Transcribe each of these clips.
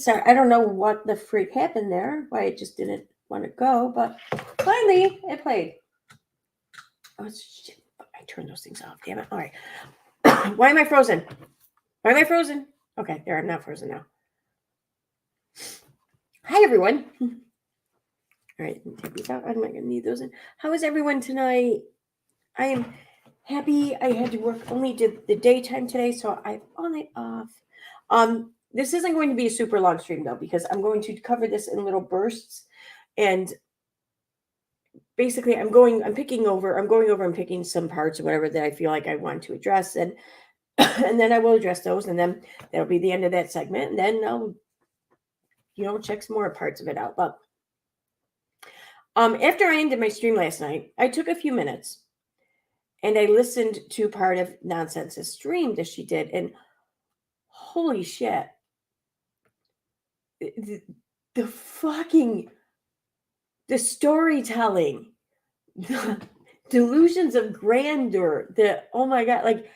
sorry. I don't know what the freak happened there. Why it just didn't want to go, but finally it played. Oh, shit. I turned those things off. Damn it. All right. Why am I frozen? Why am I frozen? Okay, there. I'm not frozen now. Hi, everyone. All right. Take these out. I'm not going to need those in. How is everyone tonight? I am happy. I had to work only the daytime today, so I have all night off. This isn't going to be a super long stream though, because I'm going to cover this in little bursts, and basically I'm going over and picking some parts or whatever that I feel like I want to address, and and then I will address those, and then that'll be the end of that segment, and then I'll check some more parts of it out. But after I ended my stream last night, I took a few minutes and I listened to part of Nonsense's stream that she did, and holy shit, the storytelling, the delusions of grandeur, oh my god, like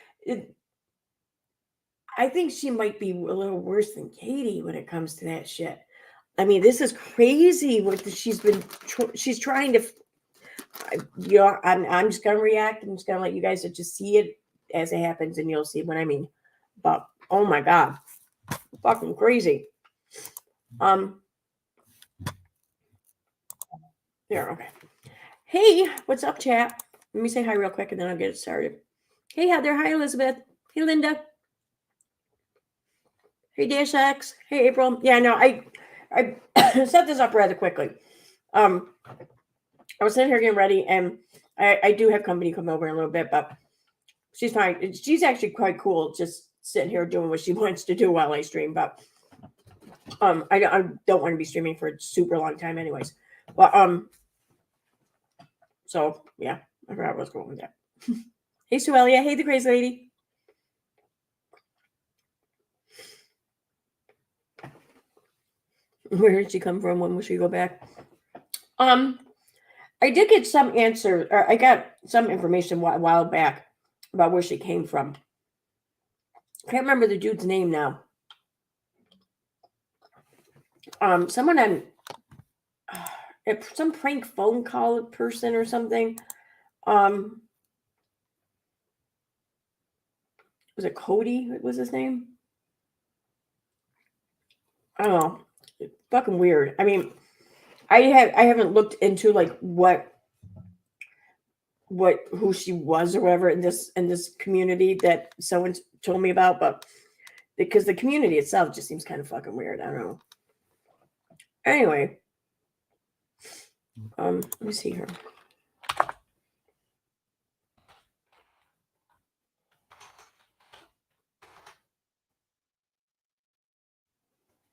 I think she might be a little worse than Katie when it comes to that shit. I mean, this is crazy what she's trying to. I'm just gonna react. I'm just gonna let you guys just see it as it happens, and you'll see what I mean. But oh my god, fucking crazy. There, okay. Hey, what's up, chat? Let me say hi real quick, and then I'll get it started. Hey, Heather. Hi, Elizabeth. Hey, Linda. Hey, Dash X. Hey, April. Yeah, no, I set this up rather quickly. I was sitting here getting ready, and I do have company come over in a little bit, but she's fine. She's actually quite cool, just sitting here doing what she wants to do while I stream. But I don't want to be streaming for a super long time, anyways. But so yeah, I forgot what's going with that. Hey, Suelia. Hey, the crazy lady. Where did she come from? When will she go back? I did get some answer, or I got some information a while back about where she came from. I can't remember the dude's name now. Someone on some prank phone call person or something. Was it Cody? What was his name? I don't know. It's fucking weird. I mean, I haven't looked into like who she was or whatever in this community that someone told me about, but because the community itself just seems kind of fucking weird. I don't know. Anyway, let me see here.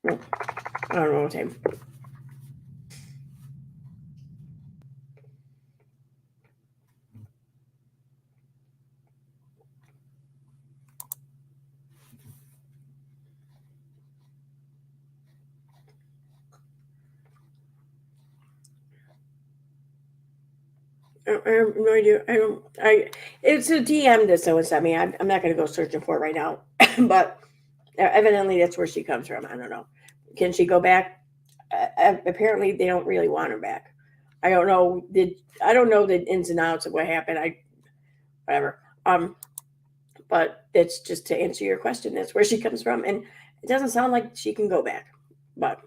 I don't know what time. I have no idea. It's a DM that someone sent me. I'm not going to go searching for it right now, but evidently that's where she comes from. I don't know. Can she go back? Apparently they don't really want her back. I don't know the ins and outs of what happened. Whatever. But it's just to answer your question. That's where she comes from, and it doesn't sound like she can go back. But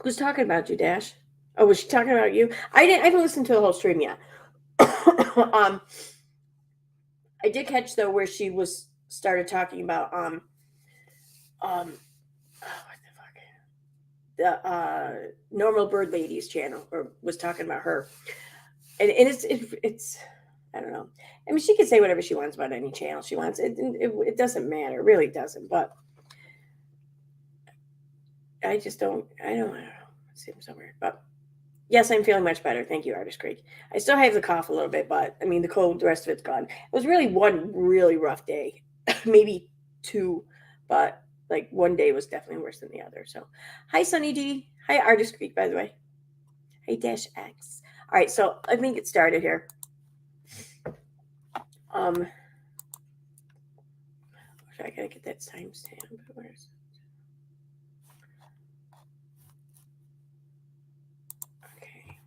who's talking about you, Dash? Oh, was she talking about you? I haven't listened to the whole stream yet. I did catch though where she started talking about what the fuck, the Normal Bird Ladies channel, or was talking about her, and it's I don't know. I mean, she can say whatever she wants about any channel she wants. It doesn't matter, it really doesn't. But I just don't. I don't know. It seems so weird, but. Yes, I'm feeling much better. Thank you, Artist Creek. I still have the cough a little bit, but I mean, the cold, the rest of it's gone. It was really one really rough day, maybe two, but like one day was definitely worse than the other. So, hi Sunny D. Hi Artist Creek, by the way. Hey Dash X. All right, so let me get started here. I gotta get that timestamp. Where's okay?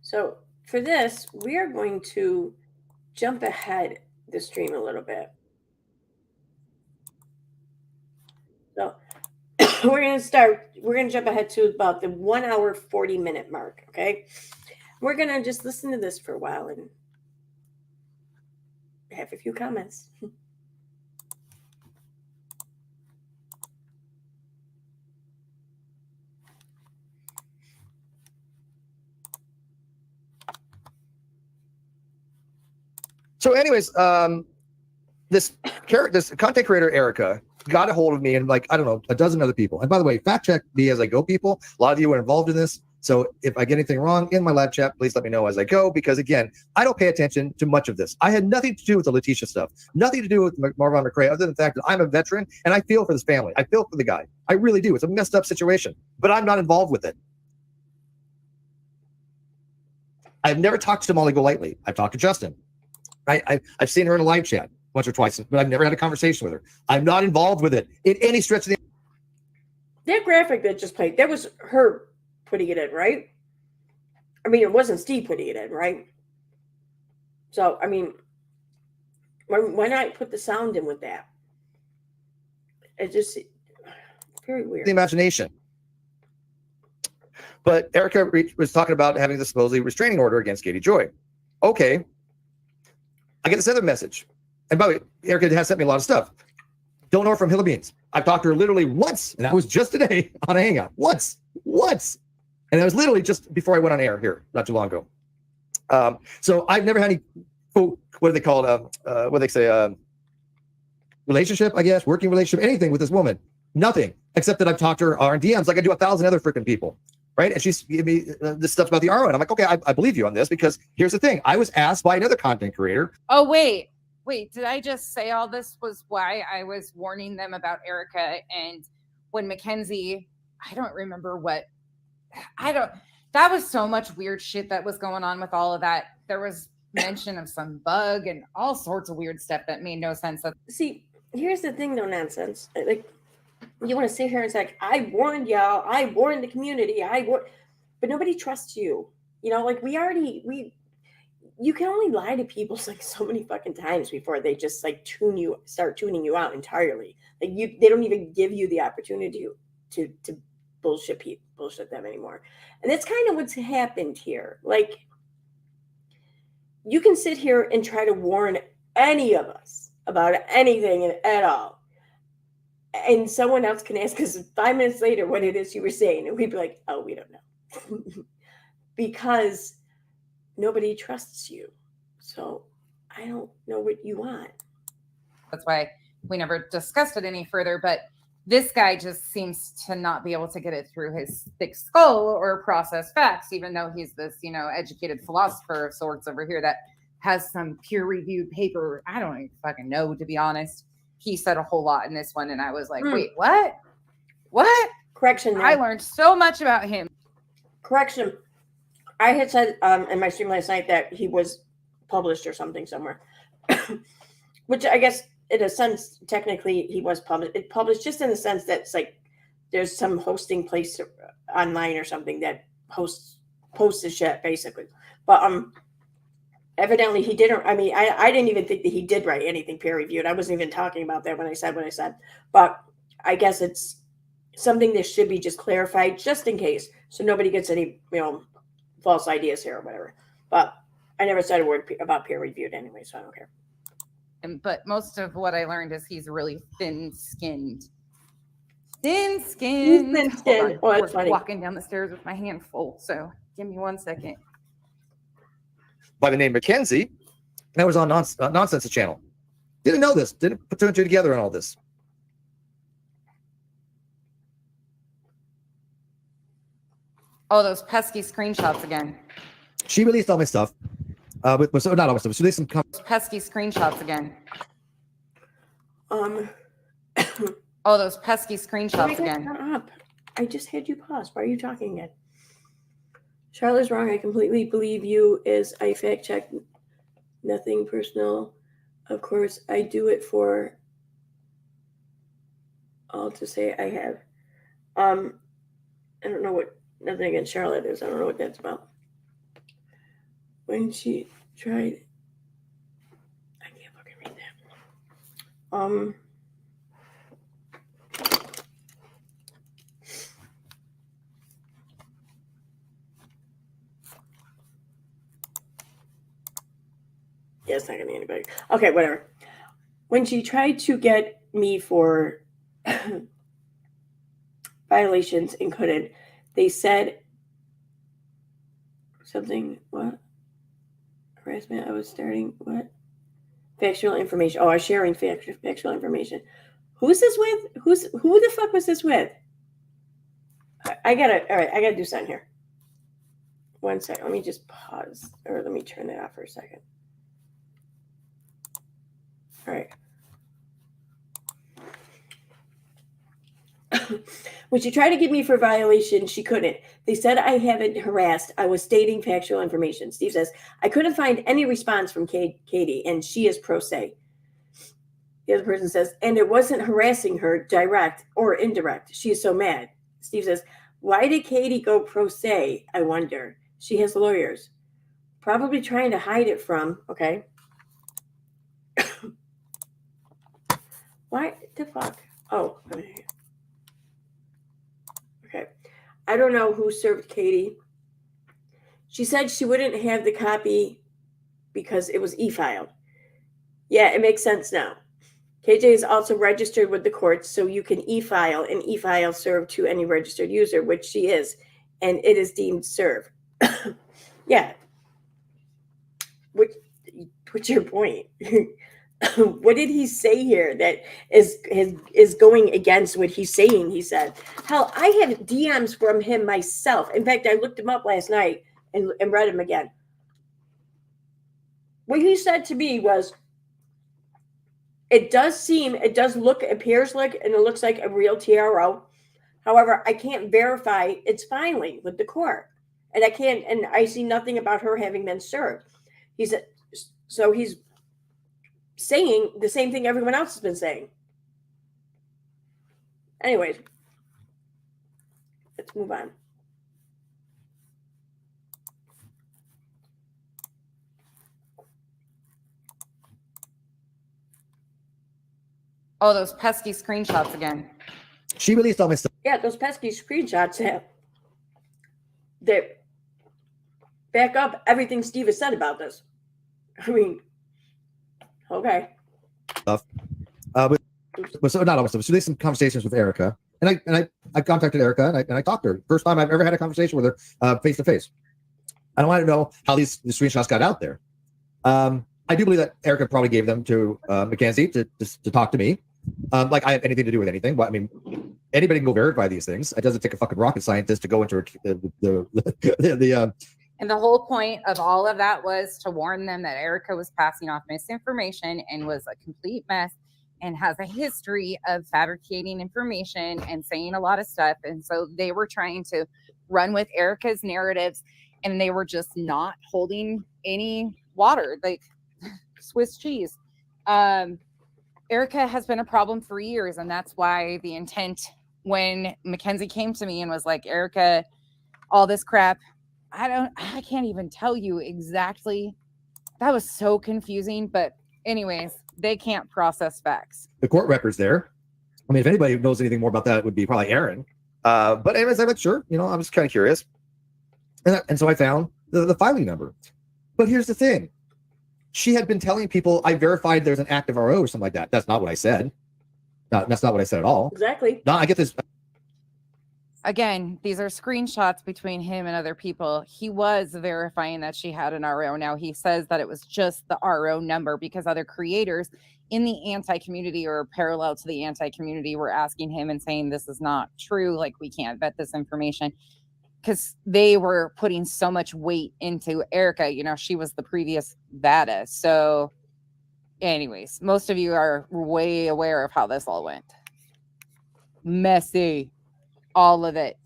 So for this, we are going to jump ahead the stream a little bit. So we're gonna jump ahead to about the 1 hour 40-minute mark. Okay, we're gonna just listen to this for a while and have a few comments. So anyways, this content creator, Erica, got a hold of me and like, I don't know, a dozen other people. And by the way, fact check me as I go, people. A lot of you are involved in this. So if I get anything wrong in my live chat, please let me know as I go, because again, I don't pay attention to much of this. I had nothing to do with the Letitia stuff, nothing to do with Marvin McRae, other than the fact that I'm a veteran and I feel for this family. I feel for the guy. I really do. It's a messed up situation, but I'm not involved with it. I've never talked to Molly Golightly. I've talked to Justin. I've seen her in a live chat once or twice, but I've never had a conversation with her. I'm not involved with it in any stretch of the. That graphic that just played, that was her putting it in, right? I mean, it wasn't Steve putting it in, right? So, I mean, why not put the sound in with that? It's just very weird. The imagination. But Erica was talking about having the supposedly restraining order against Katie Joy. Okay. I get this other message. And by the way, Erica has sent me a lot of stuff. Don't know her from Hill of Beans. I've talked to her literally once, and that was just today on a hangout. Once. And that was literally just before I went on air here, not too long ago. So I've never had any, what do they call it? What do they say? Relationship, I guess, working relationship, anything with this woman. Nothing, except that I've talked to her on DMs like I do 1,000 other freaking people. Right. And she's giving me this stuff about the RO. And I'm like, okay, I believe you on this, because here's the thing. I was asked by another content creator. Oh, wait, did I just say all this was why I was warning them about Erica? And when Mackenzie, I don't remember that was so much weird shit that was going on with all of that. There was mention of some bug and all sorts of weird stuff that made no sense. See, here's the thing, no nonsense. Like, you want to sit here and say, like, I warned y'all, I warned the community, but nobody trusts you. You know, like you can only lie to people like so many fucking times before they just like start tuning you out entirely. Like they don't even give you the opportunity to bullshit them anymore. And that's kind of what's happened here. Like, you can sit here and try to warn any of us about anything at all, and someone else can ask us 5 minutes later what it is you were saying, and we'd be like, oh, we don't know. Because nobody trusts you. So I don't know what you want. That's why we never discussed it any further. But this guy just seems to not be able to get it through his thick skull or process facts, even though he's this, educated philosopher of sorts over here that has some peer-reviewed paper. I don't even fucking know, to be honest. He said a whole lot in this one, and I was like, wait, what? What? Correction. I learned so much about him. Correction. I had said in my stream last night that he was published or something somewhere, which I guess in a sense, technically he was published just in the sense that it's like there's some hosting place online or something that posts the shit basically. But evidently he didn't. I mean, I didn't even think that he did write anything peer reviewed. I wasn't even talking about that when I said what I said. But I guess it's something that should be just clarified just in case, so nobody gets any false ideas here or whatever. But I never said a word about peer reviewed anyway, so I don't care. But most of what I learned is he's really thin-skinned. He's thin-skinned. Oh, that's funny. Walking down the stairs with my hand full, so give me 1 second. By the name Mackenzie, that was on Nonsense channel. Didn't know this. Didn't put two and two together on all this. Oh, those pesky screenshots again. She released all my stuff. Not all my stuff. She released some pesky screenshots again. Oh, those pesky Oh my screenshots God, again. shut up. I just had you pause. Why are you talking again? Charlotte's wrong. I completely believe you as I fact check. Nothing personal. Of course, I do it for all to say I have. I don't know what, nothing against Charlotte is. I don't know what that's about. When she tried, I can't fucking read that. Yeah, it's not gonna be anybody. Okay, whatever. When she tried to get me for violations and couldn't, they said something, what? Harassment, I was starting, what? Factual information. Oh, I was sharing factual information. Who's this with? Who the fuck was this with? I gotta, all right, I gotta do something here. One second, let me just pause, or let me turn that off for a second. All right. When she tried to get me for violation, she couldn't. They said I haven't harassed. I was stating factual information. Steve says, I couldn't find any response from Katie, and she is pro se. The other person says, and it wasn't harassing her, direct or indirect. She is so mad. Steve says, why did Katie go pro se? I wonder. She has lawyers. Probably trying to hide it from, okay. Why the fuck? Oh, okay. I don't know who served Katie. She said she wouldn't have the copy because it was e-filed. Yeah, it makes sense now. KJ is also registered with the courts, so you can e-file and e-file serve to any registered user, which she is, and it is deemed serve. Yeah. What's your point? What did he say here that is going against what he's saying? He said, hell, I have DMs from him myself. In fact, I looked him up last night and read him again. What he said to me was, it appears like, and it looks like a real TRO. However, I can't verify its filing with the court. And I see nothing about her having been served. He's saying the same thing everyone else has been saying. Anyways, let's move on. Oh, those pesky screenshots again. She released all my stuff. Yeah, those pesky screenshots that back up everything Steve has said about this. I mean, okay. So not all my stuff. She released some conversations with Erica, and I contacted Erica and I talked to her. First time I've ever had a conversation with her face to face. I don't want to know how the screenshots got out there. I do believe that Erica probably gave them to Mackenzie to talk to me. Like I have anything to do with anything, but I mean, anybody can go verify these things. It doesn't take a fucking rocket scientist to go into the And the whole point of all of that was to warn them that Erica was passing off misinformation and was a complete mess and has a history of fabricating information and saying a lot of stuff. And so they were trying to run with Erica's narratives, and they were just not holding any water, like Swiss cheese. Erica has been a problem for years, and that's why the intent when Mackenzie came to me and was like, Erica, all this crap, I can't even tell you exactly. That was so confusing, but anyways, they can't process facts. The court records there. I mean, if anybody knows anything more about that, it would be probably Aaron. But anyways, I'm like, sure, I was kind of curious. And so I found the filing number. But here's the thing. She had been telling people I verified there's an active RO or something like that. That's not what I said. No, that's not what I said at all. Exactly. No, I get this. Again, these are screenshots between him and other people. He was verifying that she had an RO. Now he says that it was just the RO number because other creators in the anti-community or parallel to the anti-community were asking him and saying, this is not true. Like, we can't vet this information, because they were putting so much weight into Erica. She was the previous Vada. So anyways, most of you are way aware of how this all went. Messy. All of it.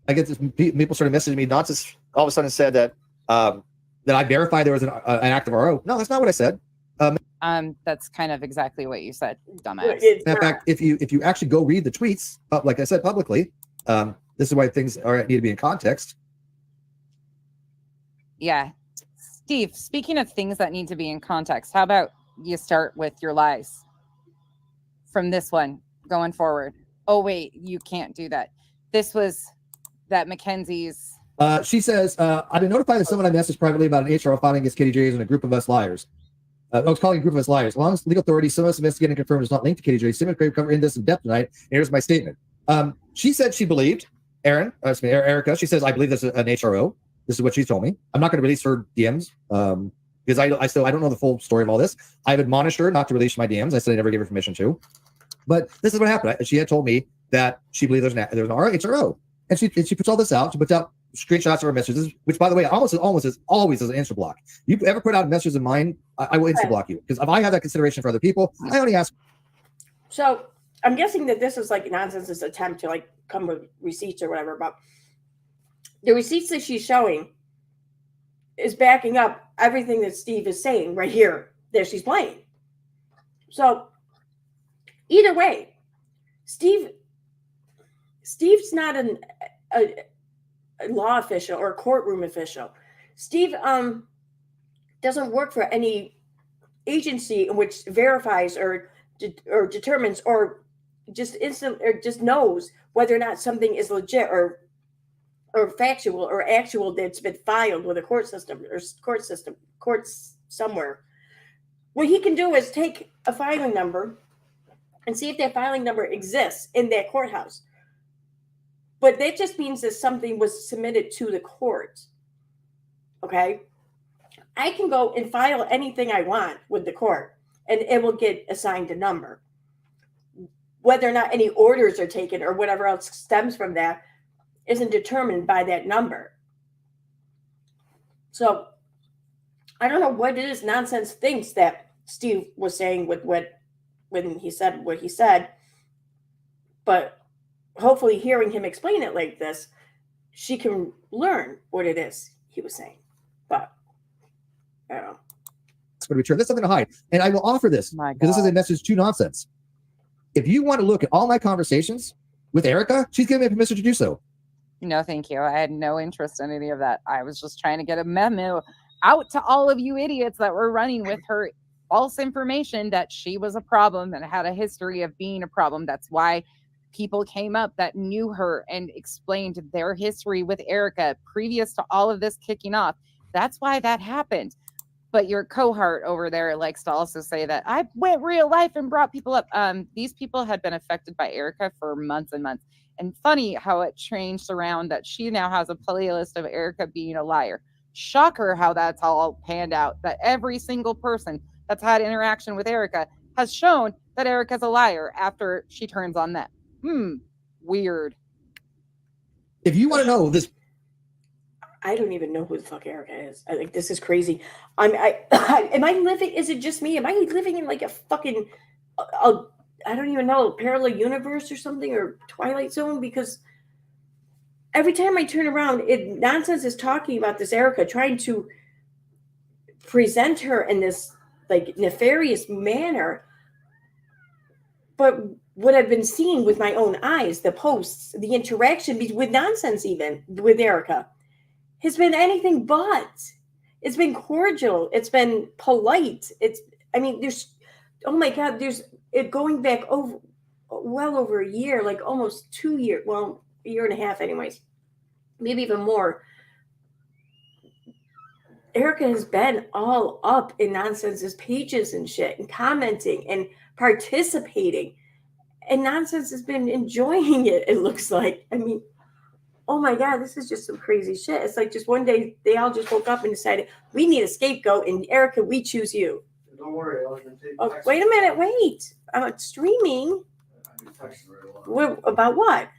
I get this, people started messaging me, not just all of a sudden said that that I verified there was an active RO. No, that's not what I said. That's kind of exactly what you said, dumbass. It's In not. fact, if you actually go read the tweets, like I said publicly, this is why things need to be in context. Yeah. Steve, speaking of things that need to be in context, how about you start with your lies from this one going forward? Oh, wait, you can't do that. This was that Mackenzie's. She says, I've been notified that someone I messaged privately about an HRO filing against KDJs and a group of us liars. I was calling a group of us liars. As long as legal authorities, some of us investigating and confirmed is not linked to KDJ, Simon Crave cover in this in depth tonight. And here's my statement. She said she believed Erica. She says, I believe this is an HRO. This is what she told me. I'm not going to release her DMs because I still don't know the full story of all this. I've admonished her not to release my DMs. I said I never gave her permission to. But this is what happened. She had told me that she believed there's an HRO. And she puts all this out. She puts out screenshots of her messages, which, by the way, almost is always an instant block. You ever put out messages of mine, I will instant block you. Because if I have that consideration for other people, I only ask. So I'm guessing that this is like nonsense, this attempt to like come with receipts or whatever, but the receipts that she's showing is backing up everything that Steve is saying right here that she's playing. So either way, Steve's not a law official or a courtroom official. Steve doesn't work for any agency in which verifies or determines or just knows whether or not something is legit or factual or actual that's been filed with a courts somewhere. What he can do is take a filing number and see if that filing number exists in that courthouse. But that just means that something was submitted to the court. Okay? I can go and file anything I want with the court, and it will get assigned a number. Whether or not any orders are taken or whatever else stems from that isn't determined by that number. So I don't know what it is nonsense thinks that Steve was saying with when he said what he said, but hopefully hearing him explain it like this, she can learn what it is he was saying. But I don't know. It's going to return. There's something to hide. And I will offer this because this is a message to nonsense. If you want to look at all my conversations with Erica, she's given me permission to do so. No, thank you. I had no interest in any of that. I was just trying to get a memo out to all of you idiots that were running with her false information that she was a problem and had a history of being a problem. That's why people came up that knew her and explained their history with Erica previous to all of this kicking off. That's why that happened. But your cohort over there likes to also say that I went real life and brought people up. These people had been affected by Erica for months and months. And funny how it changed around that she now has a playlist of Erica being a liar. Shocker how that's all panned out, that every single person that's had interaction with Erica has shown that Erica's a liar after she turns on them. Weird. If you want to know this, I don't even know who the fuck Erica is. I think this is crazy. Am I living? Is it just me? Am I living in like a fucking, I don't even know, parallel universe or something, or Twilight Zone? Because every time I turn around, nonsense is talking about this Erica, trying to present her in this like nefarious manner. But what I've been seeing with my own eyes, the posts, the interaction with nonsense, even with Erica, has been anything but. It's been cordial. It's been polite. There's, oh my God, there's it going back well over a year, like almost 2 years, well, a year and a half anyways, maybe even more. Erica has been all up in Nonsense's pages and shit and commenting and participating. And Nonsense has been enjoying it, it looks like. I mean, oh my God, this is just some crazy shit. It's like just one day they all just woke up and decided, we need a scapegoat, and Erica, we choose you. Don't worry, I was going to take Oh, wait a minute, wait. I'm streaming. About what?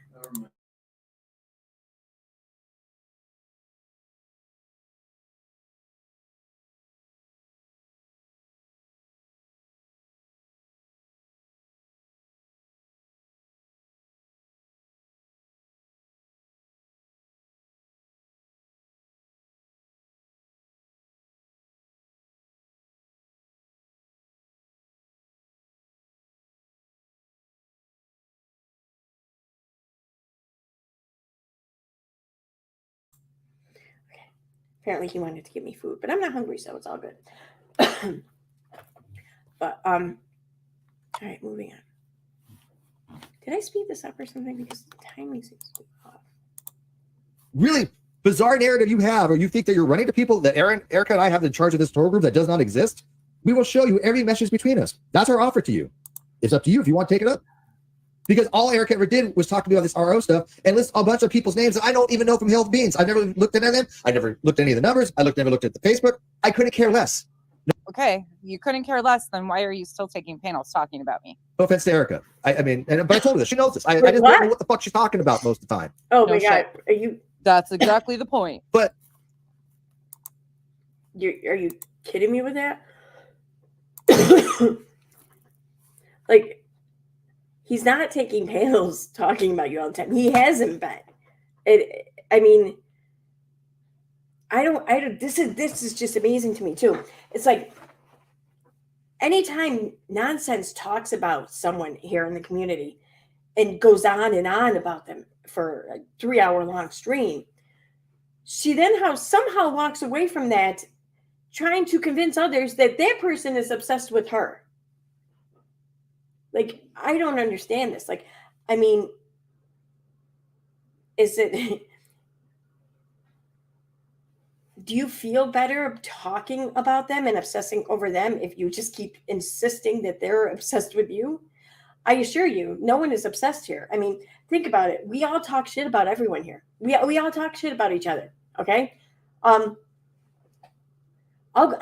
Apparently he wanted to give me food, but I'm not hungry, so it's all good. But all right, moving on. Did I speed this up or something? Because the timing seems to be off. Really bizarre narrative you have, or you think that you're running to people that Erica and I have in charge of this tour group that does not exist. We will show you every message between us. That's our offer to you. It's up to you if you want to take it up. Because all Erica ever did was talk to me about this RO stuff and list a bunch of people's names that I don't even know from Hill Beans. I've never looked at them. I never looked at any of the numbers. Never looked at the Facebook. I couldn't care less. Okay, you couldn't care less. Then why are you still taking panels talking about me? No offense to Erica. But I told her this. She knows this. I just don't know what the fuck she's talking about most of the time. Oh No my god, shit. are you? That's exactly the point. But Are you kidding me with that? Like, he's not taking panels talking about you all the time. He hasn't been. I don't. This is just amazing to me too. It's like anytime nonsense talks about someone here in the community and goes on and on about them for a 3-hour long stream, she then somehow walks away from that trying to convince others that that person is obsessed with her. Like, I don't understand this. Like, is it, do you feel better talking about them and obsessing over them if you just keep insisting that they're obsessed with you? I assure you, no one is obsessed here. Think about it. We all talk shit about everyone here. We all talk shit about each other. Okay. I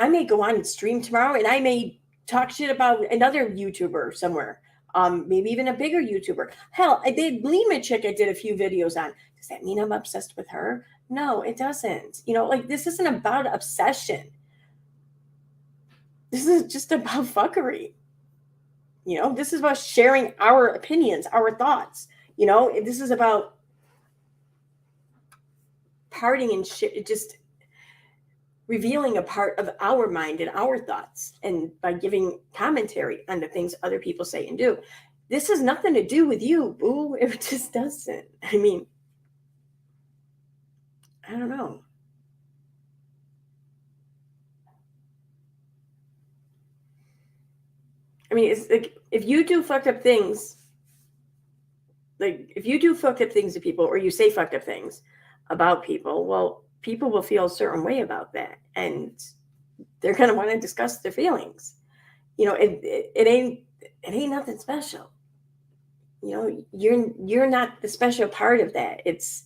may go on and stream tomorrow and I may talk shit about another YouTuber somewhere. Maybe even a bigger YouTuber. Hell, I did Lima Chick. I did a few videos on. Does that mean I'm obsessed with her? No, it doesn't. This isn't about obsession. This is just about fuckery. This is about sharing our opinions, our thoughts. This is about parting and just revealing a part of our mind and our thoughts, and by giving commentary on the things other people say and do. This has nothing to do with you, boo. It just doesn't. I don't know. It's like, if you do fucked up things, to people, or you say fucked up things about people, well, people will feel a certain way about that, and they're going to want to discuss their feelings. It ain't nothing special. You're not the special part of that. It's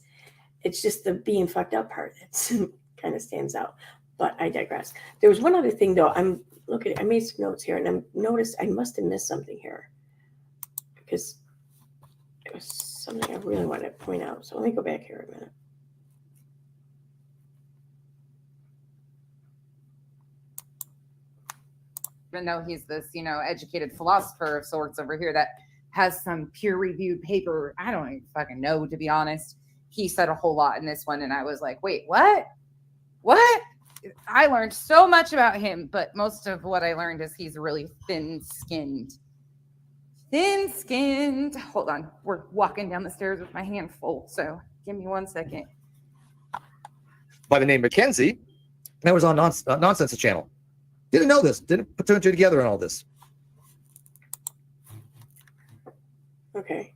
just the being fucked up part that kind of stands out. But I digress. There was one other thing though. I'm looking. I made some notes here, and I noticed I must have missed something here because it was something I really wanted to point out. So let me go back here a minute. Even though he's this, educated philosopher of sorts over here that has some peer-reviewed paper, I don't even fucking know, to be honest. He said a whole lot in this one, and I was like, wait, what? What? I learned so much about him, but most of what I learned is he's really thin-skinned. Thin-skinned. Hold on. We're walking down the stairs with my hand full, so give me 1 second. By the name Mackenzie, and I was on Nonsense Channel. Didn't know this. Didn't put two and two together on all this. Okay.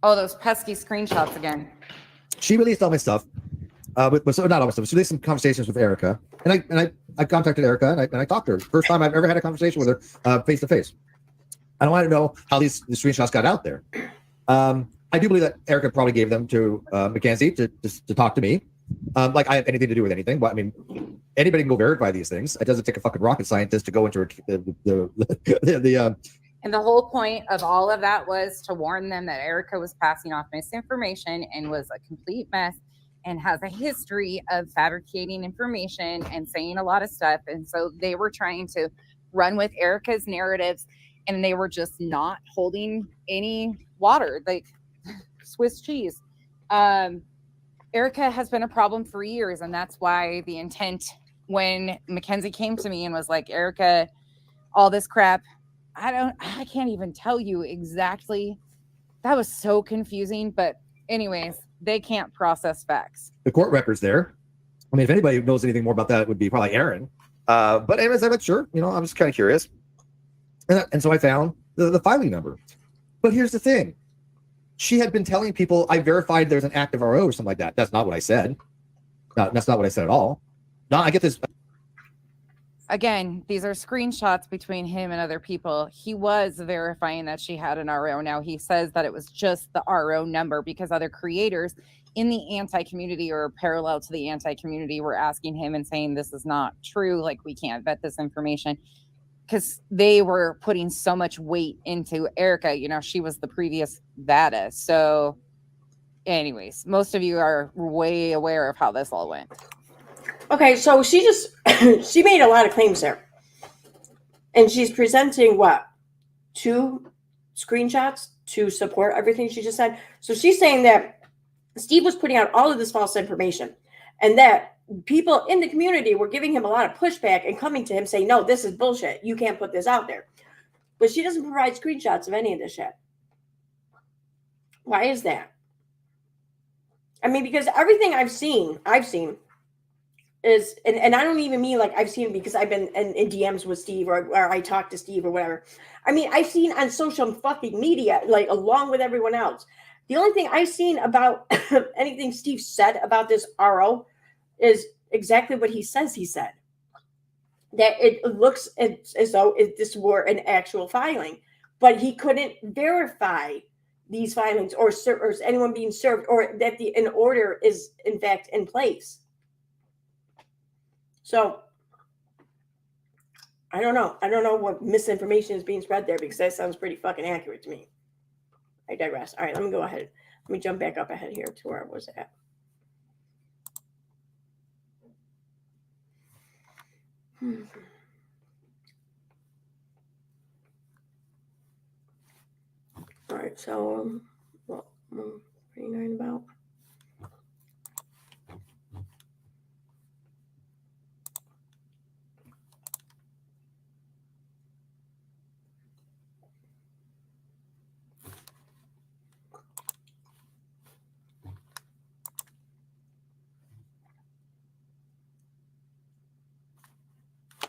Oh, those pesky screenshots again. She released all my stuff. Not all my stuff. She released some conversations with Erica, and I contacted Erica and I talked to her. First time I've ever had a conversation with her face to face. I don't want to know how the screenshots got out there. I do believe that Erica probably gave them to Mackenzie to talk to me. Like I have anything to do with anything. But anybody can go verify these things. It doesn't take a fucking rocket scientist to go into the And the whole point of all of that was to warn them that Erica was passing off misinformation and was a complete mess and has a history of fabricating information and saying a lot of stuff. And so they were trying to run with Erica's narratives, and they were just not holding any water, like Swiss cheese. Erica has been a problem for years, and that's why the intent when Mackenzie came to me and was like, Erica, all this crap, I can't even tell you exactly. That was so confusing. But anyways, they can't process facts. court records there. I mean, if anybody knows anything more about that, it would be probably Aaron. But anyways, I'm like, sure, I was kind of curious. And so I found the filing number. But here's the thing. She had been telling people, I verified there's an active RO or something like that. That's not what I said. No, that's not what I said at all. No, I get this. Again, these are screenshots between him and other people. He was verifying that she had an RO. Now he says that it was just the RO number because other creators in the anti-community or parallel to the anti-community were asking him and saying, this is not true. Like, we can't vet this information, because they were putting so much weight into Erica. She was the previous Vada. So anyways, most of you are way aware of how this all went. Okay, so she just she made a lot of claims there, and she's presenting what, 2 screenshots to support everything she just said. So she's saying that Steve was putting out all of this false information, and that people in the community were giving him a lot of pushback and coming to him saying, no, this is bullshit, you can't put this out there. But she doesn't provide screenshots of any of this shit. Why is that? I mean, because everything I've seen is, and I don't even mean like I've seen because I've been in DMs with Steve or I talked to Steve or whatever. I mean, I've seen on social fucking media, like along with everyone else. The only thing I've seen about anything Steve said about this RO is exactly what he says he said. That it looks as though this were an actual filing, but he couldn't verify these filings or anyone being served or that an order is in fact in place. So I don't know. I don't know what misinformation is being spread there, because that sounds pretty fucking accurate to me. I digress. All right, let me go ahead. Let me jump back up ahead here to where I was at. All right, so what, 39 about.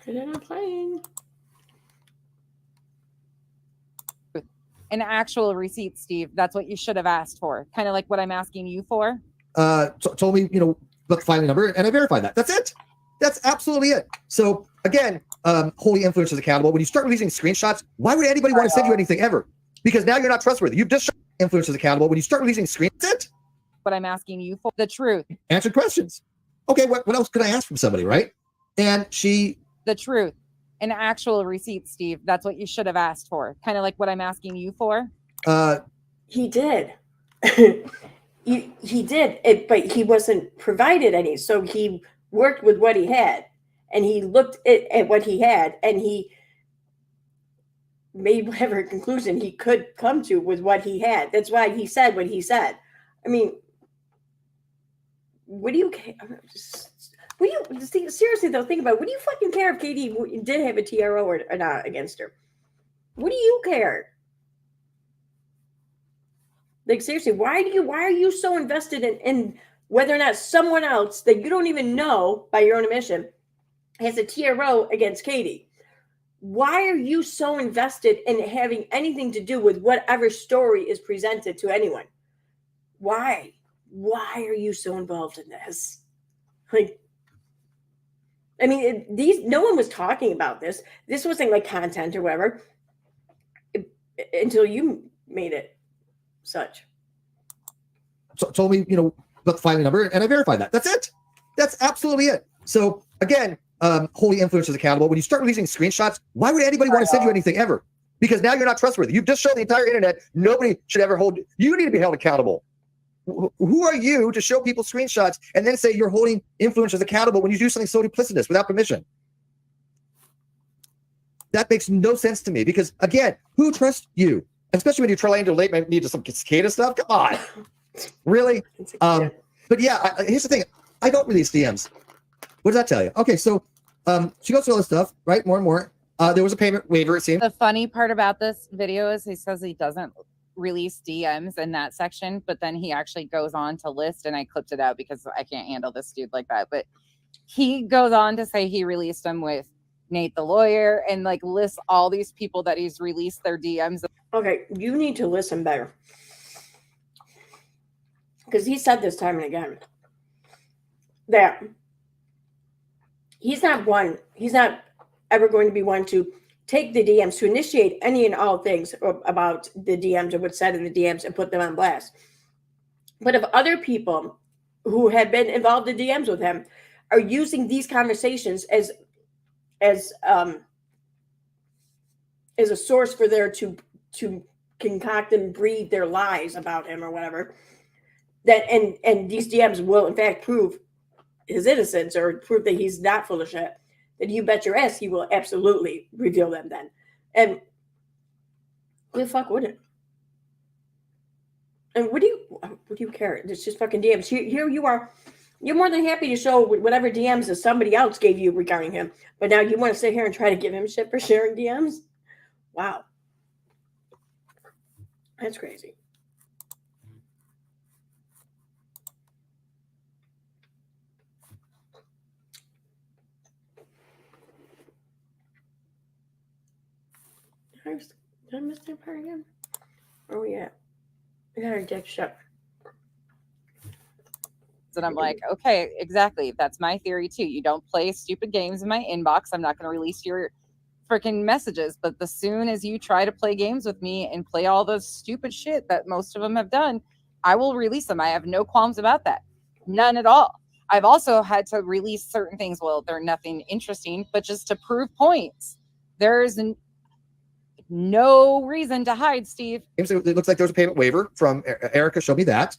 They're not playing. An actual receipt, Steve. That's what you should have asked for. Kind of like what I'm asking you for. Told me, about the filing number, and I verified that. That's it. That's absolutely it. So again, holding influencers accountable. When you start releasing screenshots, why would anybody want to send you anything ever? Because now you're not trustworthy. You've just influencers accountable. When you start releasing screenshots, that's it. What I'm asking you for, the truth. Answer questions. Okay, what else could I ask from somebody, right? And the truth. An actual receipt, Steve. That's what you should have asked for. Kind of like what I'm asking you for. He did. he did it, but he wasn't provided any. So he worked with what he had, and he looked at what he had, and he made whatever conclusion he could come to with what he had. That's why he said what he said. I mean, what do you care? What do you seriously though? Think about it. What do you fucking care if Katie did have a TRO or not against her? What do you care? Like, seriously, why are you so invested in whether or not someone else that you don't even know by your own admission has a TRO against Katie? Why are you so invested in having anything to do with whatever story is presented to anyone? Why are you so involved in this? Like, I mean, no one was talking about this. This wasn't like content or whatever until you made it such. Told me, about the filing number, and I verified that. That's it. That's absolutely it. So again, holding influencers accountable. When you start releasing screenshots, why would anybody want to send you anything ever? Because now you're not trustworthy. You've just shown the entire internet nobody should ever hold. You need to be held accountable. Who are you to show people screenshots and then say you're holding influencers accountable when you do something so duplicitous without permission? That makes no sense to me, because again, who trusts you? Especially when you're trying to relate me to some cicada stuff. Come on, really? But yeah, here's the thing: I don't release DMs. What does that tell you? Okay, so she goes through all this stuff, right? More and more. There was a payment waiver. It seemed. The funny part about this video is he says he doesn't release DMs in that section, but then he actually goes on to list, and I clipped it out because I can't handle this dude like that. But He goes on to say he released them with Nate the lawyer and like lists all these people that he's released their DMs. Okay, you need to listen better. Because he said this time and again that he's not ever going to be one to take the DMs, to initiate any and all things about the DMs or what's said in the DMs and put them on blast. But if other people who have been involved in DMs with him are using these conversations as a source for their to concoct and breed their lies about him or whatever, that and these DMs will in fact prove his innocence or prove that he's not full of shit, then you bet your ass he will absolutely reveal them then. And who the fuck wouldn't? And what do you care? It's just fucking DMs. Here you are. You're more than happy to show whatever DMs that somebody else gave you regarding him. But now you want to sit here and try to give him shit for sharing DMs? Wow. That's crazy. Did I miss that part again? Where are we at? I got our dick shut. And I'm like, okay, exactly. That's my theory too. You don't play stupid games in my inbox. I'm not going to release your freaking messages. But the soon as you try to play games with me and play all the stupid shit that most of them have done, I will release them. I have no qualms about that. None at all. I've also had to release certain things. Well, they're nothing interesting, but just to prove points. There's no reason to hide, Steve. It looks like there was a payment waiver from Erica. Showed me that,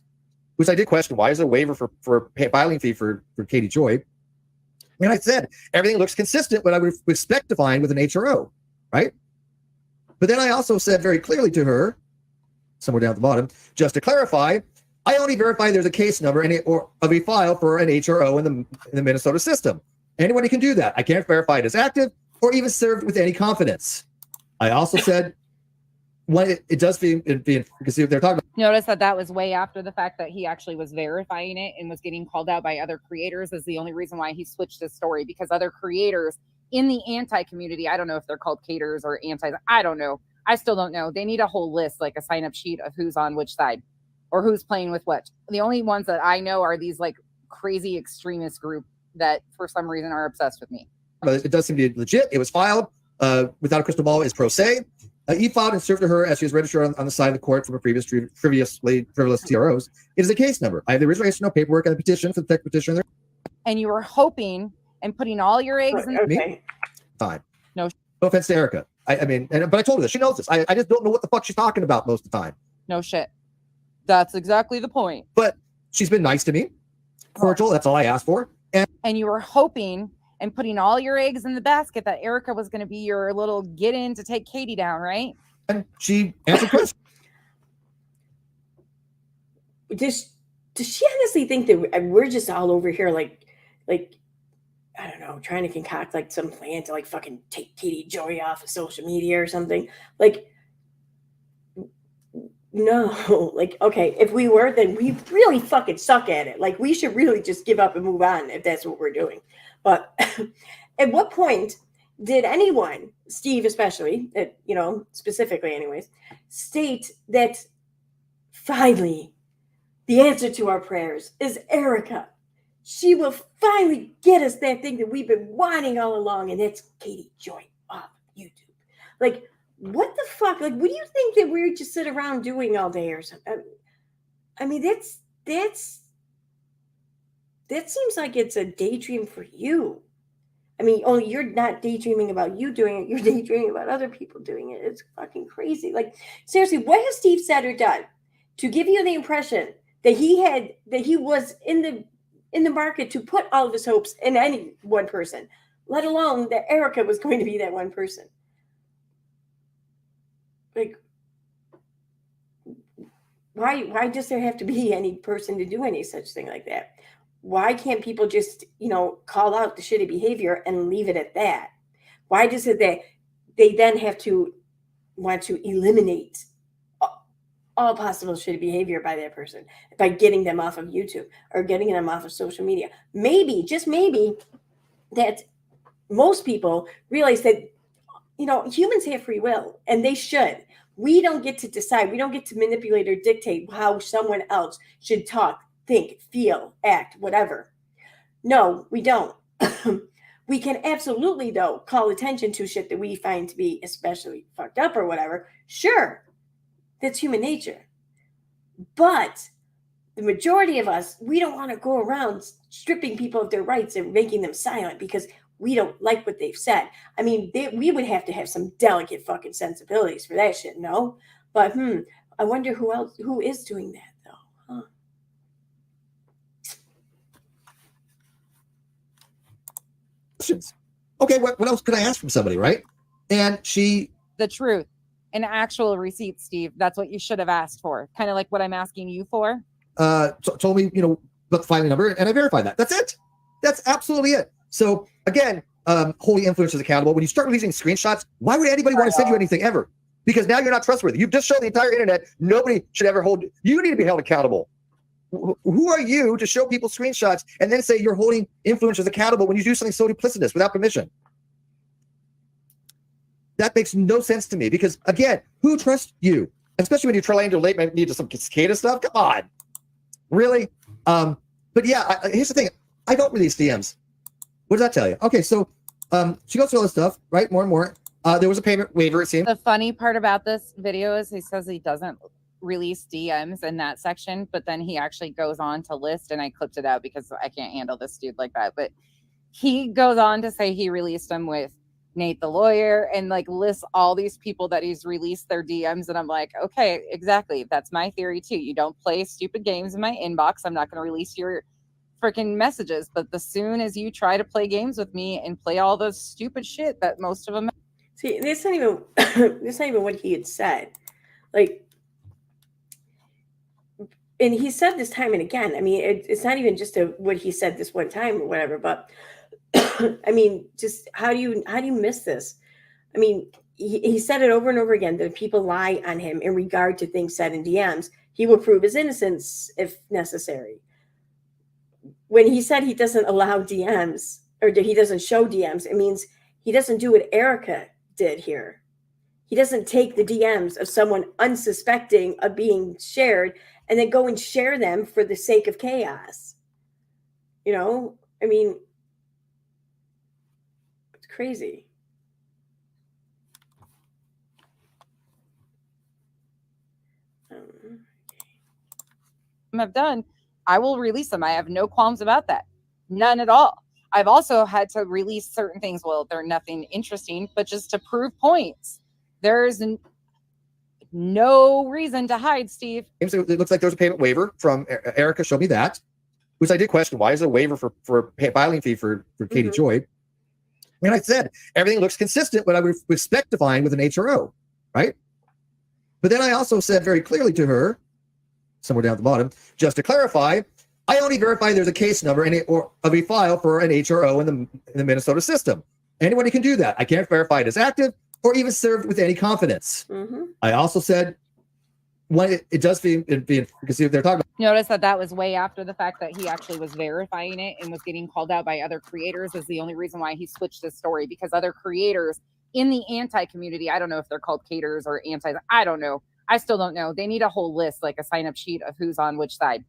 which I did question. Why is there a waiver for a filing fee for Katie Joy? And I said, everything looks consistent what I would expect to find with an HRO, right? But then I also said very clearly to her, somewhere down at the bottom, just to clarify, I only verify there's a case number or of a file for an HRO in the Minnesota system. Anybody can do that. I can't verify it as active or even served with any confidence. I also said, when it does because they're talking about. Notice that was way after the fact that he actually was verifying it and was getting called out by other creators is the only reason why he switched his story, because other creators in the anti-community, I don't know if they're called caters or antis, I don't know. I still don't know. They need a whole list, like a sign-up sheet of who's on which side or who's playing with what. The only ones that I know are these like crazy extremist group that for some reason are obsessed with me. It does seem to be legit. It was filed without a crystal ball, is pro se. He filed and served to her as she was registered on the side of the court from a previous frivolous TROs. It is a case number. I have the original paperwork and the petition for the tech petition. And you were hoping and putting all your eggs in. Okay. Fine. No offense to Erica. I mean, but I told her this. She knows this. I just don't know what the fuck she's talking about most of the time. No shit. That's exactly the point. But she's been nice to me. Cordial. That's all I asked for. And you were hoping and putting all your eggs in the basket that Erica was going to be your little get in to take Katie down, right? And she answered questions. Does she honestly think that we're just all over here like I don't know, trying to concoct like some plan to like fucking take Katie Joy off of social media or something? Like, no, like, okay, if we were, then we really fucking suck at it. Like, we should really just give up and move on if that's what we're doing. But at what point did anyone, Steve especially, specifically anyways, state that finally the answer to our prayers is Erica? She will finally get us that thing that we've been wanting all along, and that's Katie Joy off YouTube. Like, what the fuck? Like, what do you think that we just sit around doing all day or something? I mean, that seems like it's a daydream for you. I mean, only you're not daydreaming about you doing it. You're daydreaming about other people doing it. It's fucking crazy. Like, seriously, what has Steve said or done to give you the impression that he was in the market to put all of his hopes in any one person, let alone that Erica was going to be that one person? Like, why does there have to be any person to do any such thing like that? Why can't people just, call out the shitty behavior and leave it at that? Why does it that they then have to want to eliminate all possible shitty behavior by that person by getting them off of YouTube or getting them off of social media. Maybe, just maybe, that most people realize that, you know, humans have free will and they should. We don't get to decide. We don't get to manipulate or dictate how someone else should talk, think, feel, act, whatever. No, we don't. We can absolutely, though, call attention to shit that we find to be especially fucked up or whatever. Sure, that's human nature. But the majority of us, we don't want to go around stripping people of their rights and making them silent because we don't like what they've said. I mean, we would have to have some delicate fucking sensibilities for that shit, no? But I wonder who is doing that though, huh? Questions. Okay, what else could I ask from somebody, right? And she The truth, an actual receipt, Steve. That's what you should have asked for. Kind of like what I'm asking you for. told me, about the filing number, and I verified that. That's it. That's absolutely it. So again, holding influencers accountable. When you start releasing screenshots, why would anybody want to send you anything ever? Because now you're not trustworthy. You've just shown the entire internet nobody should ever hold. You need to be held accountable. Who are you to show people screenshots and then say you're holding influencers accountable when you do something so duplicitous without permission? That makes no sense to me because, again, who trusts you? Especially when you're trying to relate maybe to some cicada stuff. Come on. Really? But yeah, here's the thing. I don't release DMs. What does that tell you? Okay, so she goes through all this stuff, right? More and more. There was a payment waiver, it seemed. The funny part about this video is he says he doesn't release DMs in that section, but then he actually goes on to list, and I clipped it out because I can't handle this dude like that. But he goes on to say he released them with Nate the lawyer and like lists all these people that he's released their DMs. And I'm like, okay, exactly. That's my theory too. You don't play stupid games in my inbox. I'm not going to release your freaking messages. But the soon as you try to play games with me and play all those stupid shit that most of them. See, that's not even that's not even what he had said. Like, and he said this time and again. I mean, it's not even just what he said this one time or whatever. But I mean, just how do you miss this? I mean, he said it over and over again that if people lie on him in regard to things said in DMs, he will prove his innocence if necessary. When he said he doesn't allow DMs or he doesn't show DMs, it means he doesn't do what Erica did here. He doesn't take the DMs of someone unsuspecting of being shared and then go and share them for the sake of chaos. I mean, it's crazy. Have done, I will release them. I have no qualms about that. None at all. I've also had to release certain things. Well, they're nothing interesting, but just to prove points. There's no reason to hide, Steve. It looks like there was a payment waiver from Erica. Showed me that, which I did question. Why is there a waiver for filing fee for Katie Joy? And I said everything looks consistent. What I would expect to find with an HRO, right? But then I also said very clearly to her, somewhere down at the bottom, just to clarify, I only verify there's a case number or of a file for an HRO in the Minnesota system. Anybody can do that. I can't verify it as active or even served with any confidence. I also said, when it does because they're talking about. Notice that was way after the fact that he actually was verifying it and was getting called out by other creators is the only reason why he switched his story, because other creators in the anti-community, I don't know if they're called caters or antis, I don't know. I still don't know. They need a whole list, like a sign-up sheet of who's on which side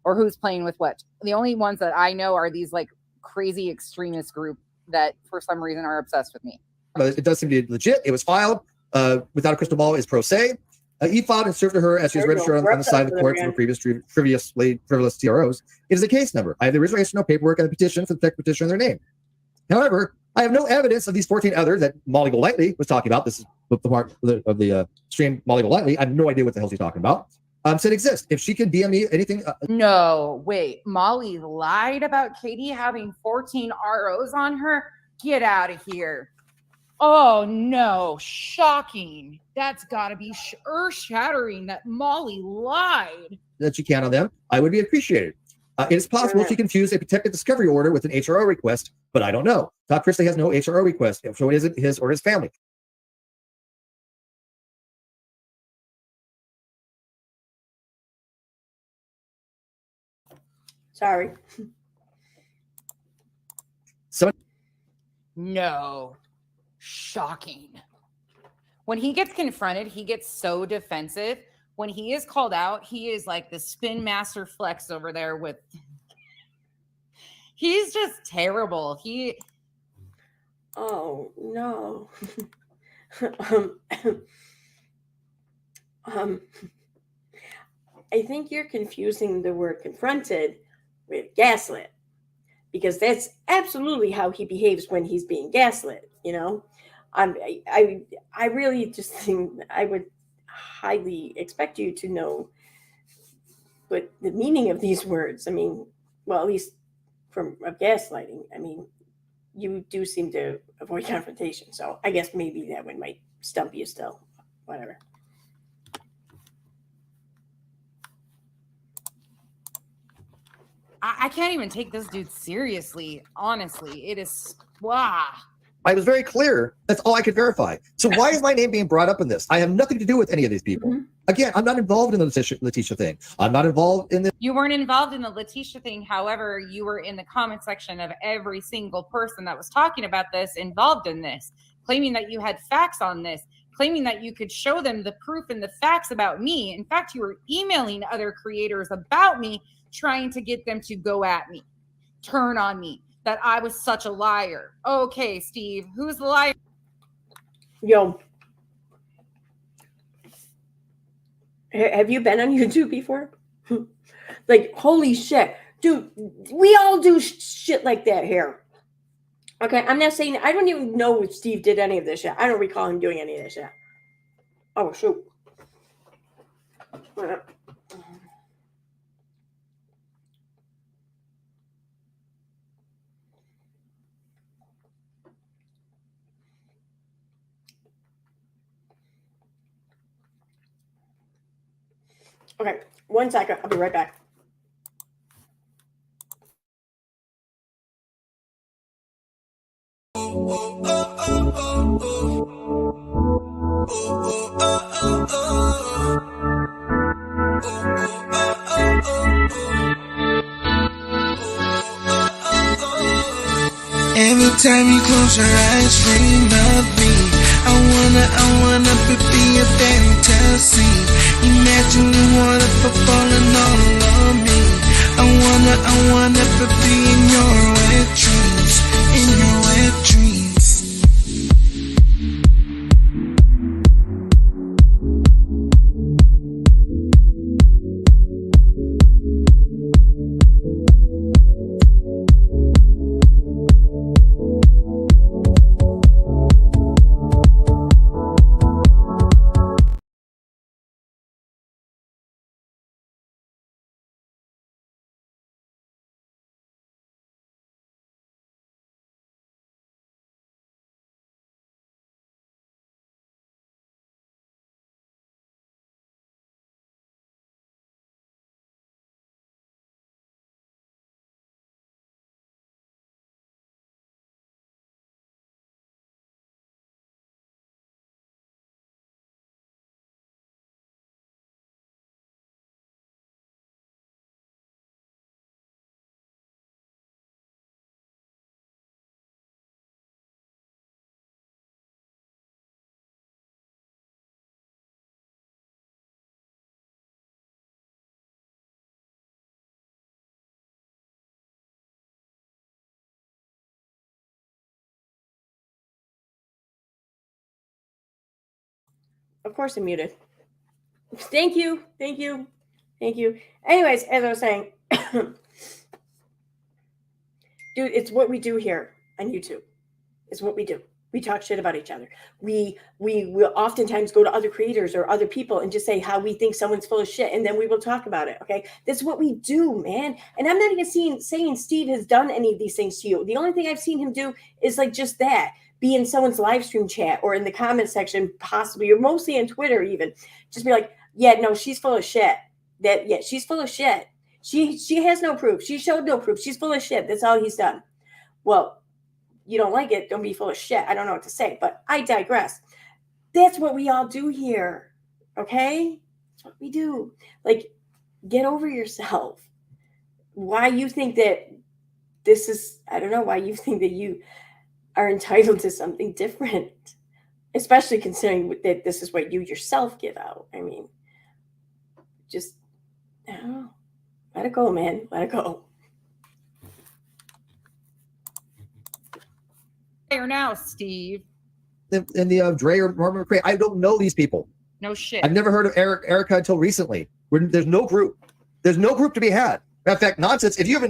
or who's playing with what. The only ones that I know are these like crazy extremist group that for some reason are obsessed with me. It does seem to be legit. It was filed without a crystal ball is pro se. He filed and served to her as she was registered on the side of the court for previous frivolous TROs. It is a case number. I have the original paperwork and the petition for the tech petition in their name. However, I have no evidence of these 14 others that Molly Golightly was talking about. This is the part of the stream Molly Golightly. I have no idea what the hell she's talking about. Said exist. If she can DM me anything. No, wait. Molly lied about Katie having 14 ROs on her? Get out of here. Oh, no. Shocking. That's got to be earth-shattering that Molly lied. That she can on them. I would be appreciated. It is possible she confused a protected discovery order with an HRO request, but I don't know. Todd Chrisley has no HRO request, so it isn't his or his family. Sorry. No. Shocking. When he gets confronted, he gets so defensive. When he is called out, he is like the spin master flex over there with. He's just terrible. Oh no. um, I think you're confusing the word confronted with gaslit, because that's absolutely how he behaves when he's being gaslit. I really just think I would highly expect you to know what the meaning of these words. I mean, well, at least from gaslighting. I mean, you do seem to avoid confrontation, so I guess maybe that one might stump you still. Whatever. I can't even take this dude seriously. Honestly, it is. Wow. I was very clear. That's all I could verify. So why is my name being brought up in this? I have nothing to do with any of these people. Mhm. Again, I'm not involved in the Letitia thing. I'm not involved in this. You weren't involved in the Letitia thing. However, you were in the comment section of every single person that was talking about this, involved in this, claiming that you had facts on this, claiming that you could show them the proof and the facts about me. In fact, you were emailing other creators about me, trying to get them to go at me, turn on me, that I was such a liar. Okay, Steve, who's the liar? Yo, have you been on YouTube before? Like, holy shit. Dude, we all do shit like that here. Okay, I'm not saying, I don't even know if Steve did any of this shit. I don't recall him doing any of this shit. Oh, shoot. Okay, 1 second. I'll be right back. Every time you close your eyes, dream of me. I wanna be a fantasy. Imagine the water falling all on me. I wanna be in your wet dreams, in your wet dreams. Of course I'm muted. Thank you. Thank you. Thank you. Anyways, as I was saying, dude, it's what we do here on YouTube. It's what we do. We talk shit about each other. We will oftentimes go to other creators or other people and just say how we think someone's full of shit, and then we will talk about it. Okay, that's what we do, man. And I'm not even saying Steve has done any of these things to you. The only thing I've seen him do is like just that. Be in someone's live stream chat or in the comment section, possibly, or mostly on Twitter even. Just be like, yeah, no, she's full of shit. She's full of shit. She has no proof. She showed no proof. She's full of shit. That's all he's done. Well, you don't like it, don't be full of shit. I don't know what to say, but I digress. That's what we all do here. Okay? That's what we do. Like, get over yourself. why you think that this is, I don't know why you think that you are entitled to something different, especially considering that this is what you yourself give out. I mean, just, I don't know. Let it go, man. Let it go. Here now, Steve. And the Dre or Marvin McRae, I don't know these people. No shit. I've never heard of Erica until recently. There's no group. There's no group to be had. In fact, nonsense. If you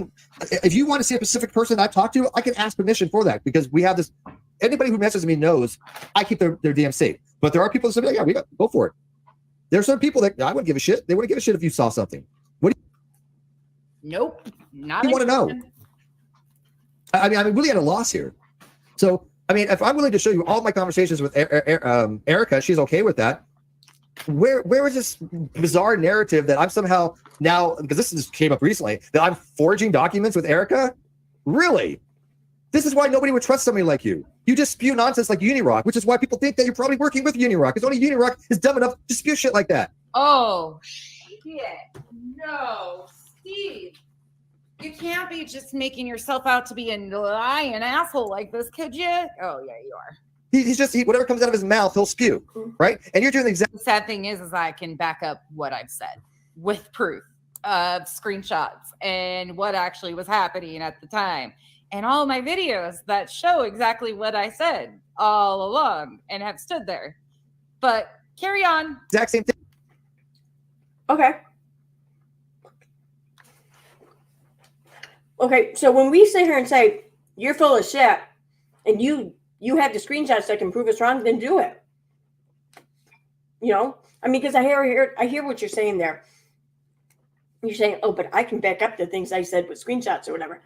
want to see a specific person I've talked to, I can ask permission for that because we have this. Anybody who messages me knows I keep their DM safe. But there are people that say, yeah, go for it. There are some people that I wouldn't give a shit. They wouldn't give a shit if you saw something. What do Nope. Not you want to know? I mean, I'm really at a loss here. So, I mean, if I'm willing to show you all my conversations with Erica, she's okay with that. Where is this bizarre narrative that I'm somehow now, because this just came up recently, that I'm forging documents with Erica? Really? This is why nobody would trust somebody like you. You just spew nonsense like Unirock, which is why people think that you're probably working with Unirock, because only Unirock is dumb enough to spew shit like that. Oh, shit. No, Steve. You can't be just making yourself out to be a lying asshole like this, could you? Oh, yeah, you are. He's just, whatever comes out of his mouth, he'll spew, right? And you're doing the exact The sad thing is I can back up what I've said with proof of screenshots and what actually was happening at the time. And all my videos that show exactly what I said all along and have stood there. But carry on. exact same thing. Okay. Okay, so when we sit here and say you're full of shit and you have the screenshots that can prove us wrong, then do it. You know, I mean, because I hear what you're saying there. You're saying, oh, but I can back up the things I said with screenshots or whatever.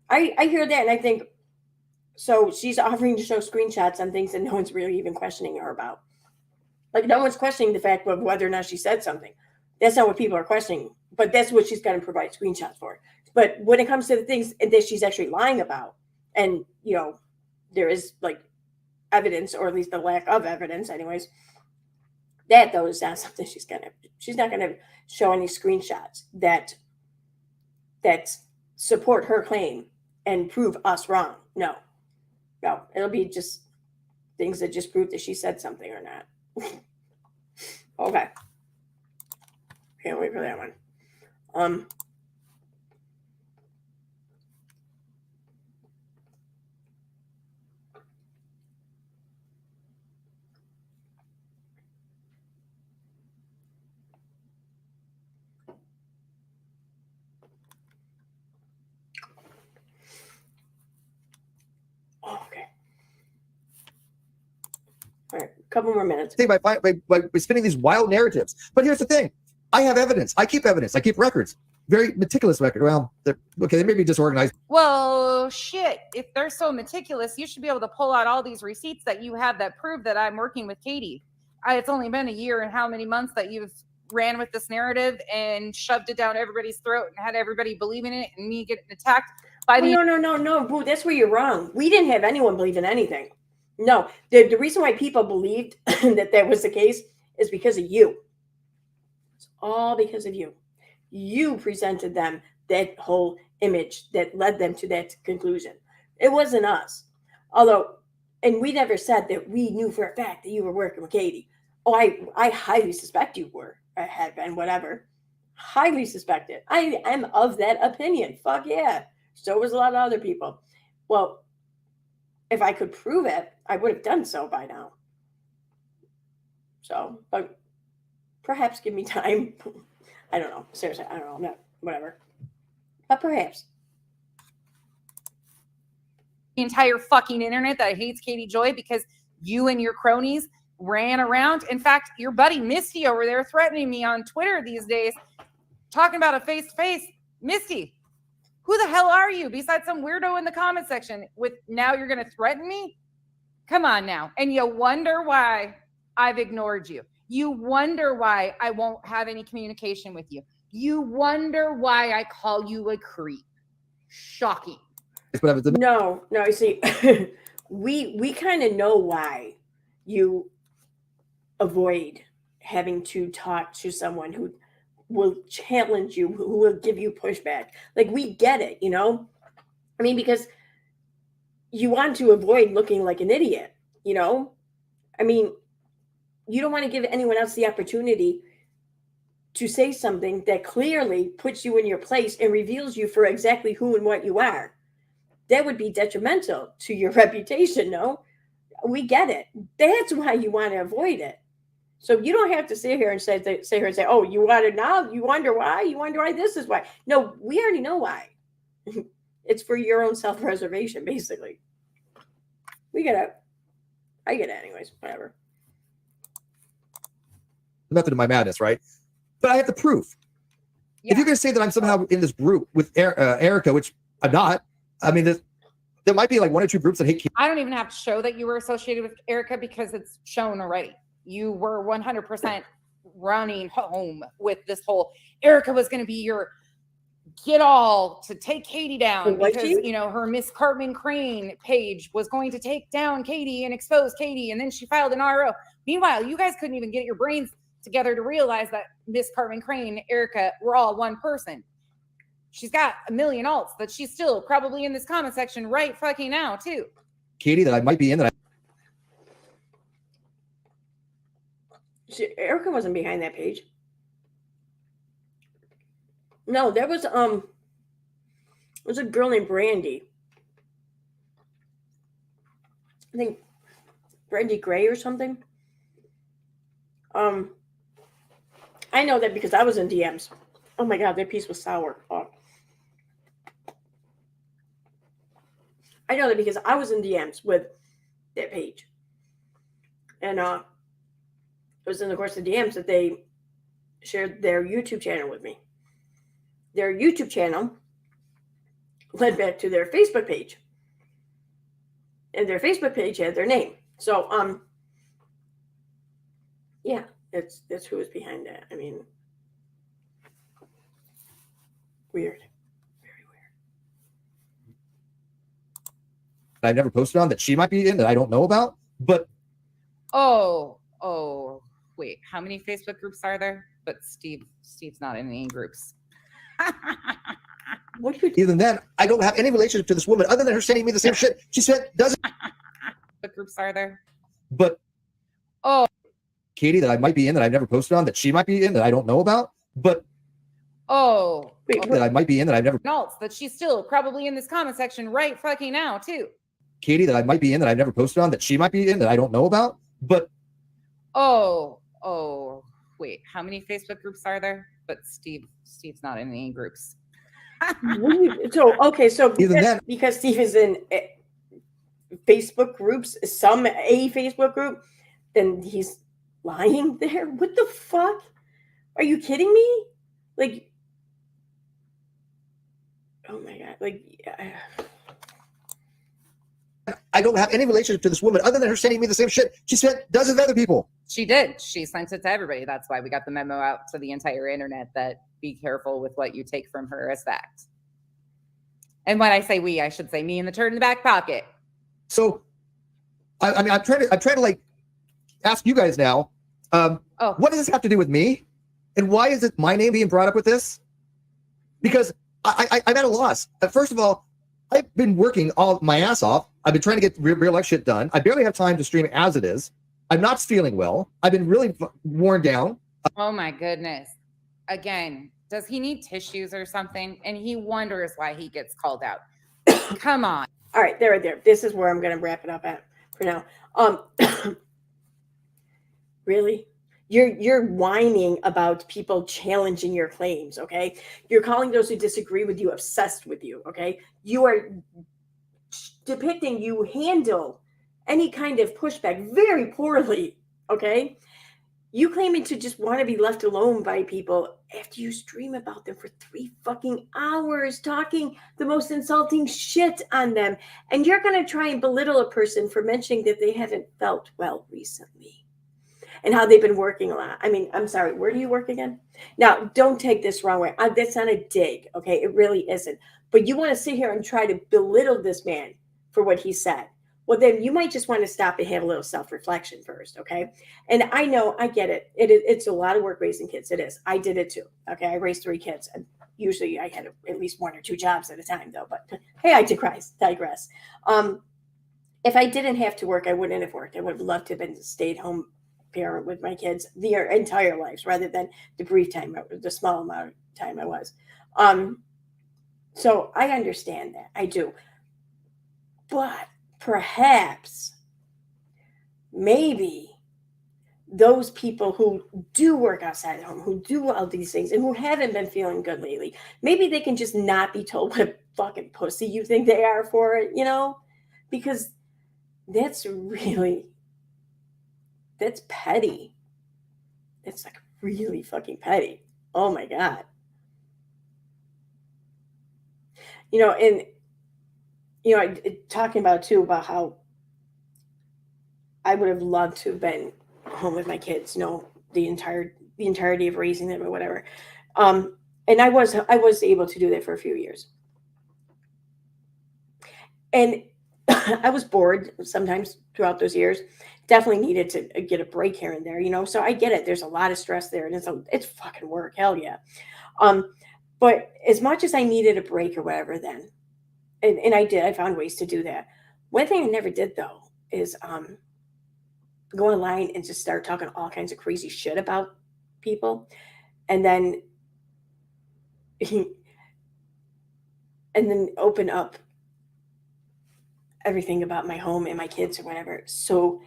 I hear that and I think, so she's offering to show screenshots on things that no one's really even questioning her about. Like no one's questioning the fact of whether or not she said something. That's not what people are questioning, but that's what she's going to provide screenshots for. But when it comes to the things that she's actually lying about, and, you know, there is like evidence, or at least the lack of evidence anyways, that though is not something she's not going to show any screenshots that support her claim and prove us wrong. No, it'll be just things that just prove that she said something or not. Okay. Can't wait for that one. Okay. All right, a couple more minutes. By spinning these wild narratives. But here's the thing. I have evidence. I keep evidence. I keep records. Very meticulous record. Well, they may be disorganized. Well, shit. If they're so meticulous, you should be able to pull out all these receipts that you have that prove that I'm working with Katie. It's only been a year and how many months that you've ran with this narrative and shoved it down everybody's throat and had everybody believing it and me getting attacked by the... No, boo, that's where you're wrong. We didn't have anyone believe in anything. No, the reason why people believed that was the case is because of you. It's all because of you. You presented them that whole image that led them to that conclusion. It wasn't us. Although, and we never said that we knew for a fact that you were working with Katie. Oh, I highly suspect you were, had been, whatever. Highly suspect it. I am of that opinion. Fuck yeah. So was a lot of other people. Well, if I could prove it, I would have done so by now. So, but perhaps give me time. I don't know. Seriously, I don't know. I'm not, whatever. But perhaps. The entire fucking internet that hates Katie Joy because you and your cronies ran around. In fact, your buddy Misty over there threatening me on Twitter these days, talking about a face-to-face. Misty, who the hell are you besides some weirdo in the comment section with now you're going to threaten me? Come on now. And you wonder why I've ignored you. You wonder why I won't have any communication with you. You wonder why I call you a creep. Shocking. No, you see, we kind of know why you avoid having to talk to someone who will challenge you, who will give you pushback. Like, we get it, you know? I mean, because you want to avoid looking like an idiot, you know? I mean, you don't want to give anyone else the opportunity to say something that clearly puts you in your place and reveals you for exactly who and what you are. That would be detrimental to your reputation, no? We get it. That's why you want to avoid it. So you don't have to sit here and say, oh, you want it now? You wonder why? You wonder why this is why? No, we already know why. It's for your own self-preservation, basically. We get it. I get it anyways, whatever. The method of my madness, right? But I have the proof. Yeah. If you're going to say that I'm somehow in this group with Erica, which I'm not, I mean, there might be like 1 or 2 groups that hate Katie. I don't even have to show that you were associated with Erica because it's shown already. You were 100% running home with this whole Erica was going to be your get all to take Katie down because, you know, her Miss Cartman Crane page was going to take down Katie and expose Katie. And then she filed an RO. Meanwhile, you guys couldn't even get your brains together to realize that Miss Cartman Crane, Erica, were all one person. She's got a million alts that she's still probably in this comment section right fucking now, too. Katie that I might be in that Erica wasn't behind that page. No, there was a girl named Brandy. I think Brandy Gray or something. I know that because I was in DMs. Oh my god, that piece was sour. Oh. I know that because I was in DMs with that page. And it was in the course of DMs that they shared their YouTube channel with me. Their YouTube channel led back to their Facebook page. And their Facebook page had their name. So, yeah, that's who was behind that. I mean, weird. Very weird. I've never posted on that she might be in that I don't know about. But Wait, how many Facebook groups are there? But Steve's not in any groups. What do you even then, I don't have any relationship to this woman other than her sending me the same shit. She said doesn't. What groups are there? But Katie that I might be in that I've never posted on that she might be in that I don't know about. But that I might be in that I've never. Alts that she's still probably in this comment section right fucking now, too. Katie that I might be in that I've never posted on that she might be in that I don't know about. But wait, how many Facebook groups are there? But Steve's not in any groups. So even then, because Steve is in Facebook groups, a Facebook group, then he's lying there. What the fuck? Are you kidding me? Like, oh my god! Like, I don't have any relationship to this woman other than her sending me the same shit she sent dozens of other people. She did. She sent it to everybody. That's why we got the memo out to the entire internet that be careful with what you take from her as fact. And when I say we, I should say me and the turd in the back pocket. So, I mean, I'm trying to like ask you guys now. What does this have to do with me, and why is it my name being brought up with this? Because I'm at a loss. First of all, I've been working all my ass off. I've been trying to get real life shit done. I barely have time to stream as it is. I'm not feeling well. I've been really worn down. Oh my goodness. Again, does he need tissues or something? And he wonders why he gets called out. Come on. all right, there, right there. This is where I'm going to wrap it up at for now. Really? You're whining about people challenging your claims, okay? You're calling those who disagree with you obsessed with you, okay? You are depicting you handle any kind of pushback very poorly, okay? You claiming to just want to be left alone by people after you stream about them for 3 fucking hours, talking the most insulting shit on them. And you're going to try and belittle a person for mentioning that they haven't felt well recently and how they've been working a lot. I mean, I'm sorry, where do you work again? Now, don't take this wrong way. That's not a dig, okay? It really isn't. But you want to sit here and try to belittle this man for what he said. well, then you might just want to stop and have a little self-reflection first, okay? And I know, I get it. It's a lot of work raising kids. It is. I did it too. Okay, I raised 3 kids. And usually I had at least 1 or 2 jobs at a time, though. But hey, I digress. If I didn't have to work, I wouldn't have worked. I would have loved to have been a stay-at-home parent with my kids their entire lives, rather than the brief time, the small amount of time I was. So I understand that. I do. But perhaps, maybe those people who do work outside the home, who do all these things, and who haven't been feeling good lately, maybe they can just not be told what a fucking pussy you think they are for it, because that's petty. That's like really fucking petty. Oh my God. Talking about too, about how I would have loved to have been home with my kids, the entirety of raising them or whatever. And I was able to do that for a few years. And I was bored sometimes throughout those years. Definitely needed to get a break here and there, so I get it. There's a lot of stress there, and it's fucking work. Hell yeah. But as much as I needed a break or whatever then, and I found ways to do that. One thing I never did though is go online and just start talking all kinds of crazy shit about people, and then open up everything about my home and my kids or whatever. So,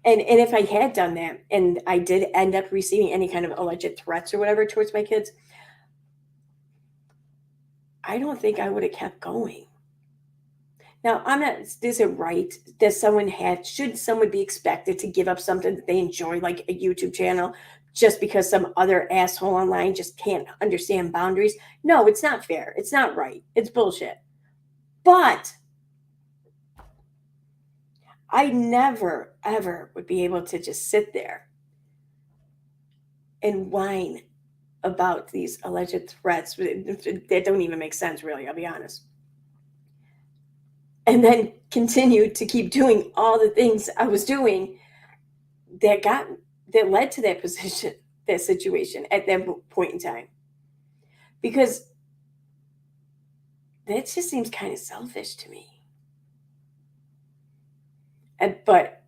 and if I had done that and I did end up receiving any kind of alleged threats or whatever towards my kids, I don't think I would have kept going. Now, I'm not, is it right that should someone be expected to give up something that they enjoy, like a YouTube channel, just because some other asshole online just can't understand boundaries? No, it's not fair. It's not right. It's bullshit. But I never, ever would be able to just sit there and whine about these alleged threats that don't even make sense, really, I'll be honest. And then continue to keep doing all the things I was doing that led to that situation at that point in time. Because that just seems kind of selfish to me. But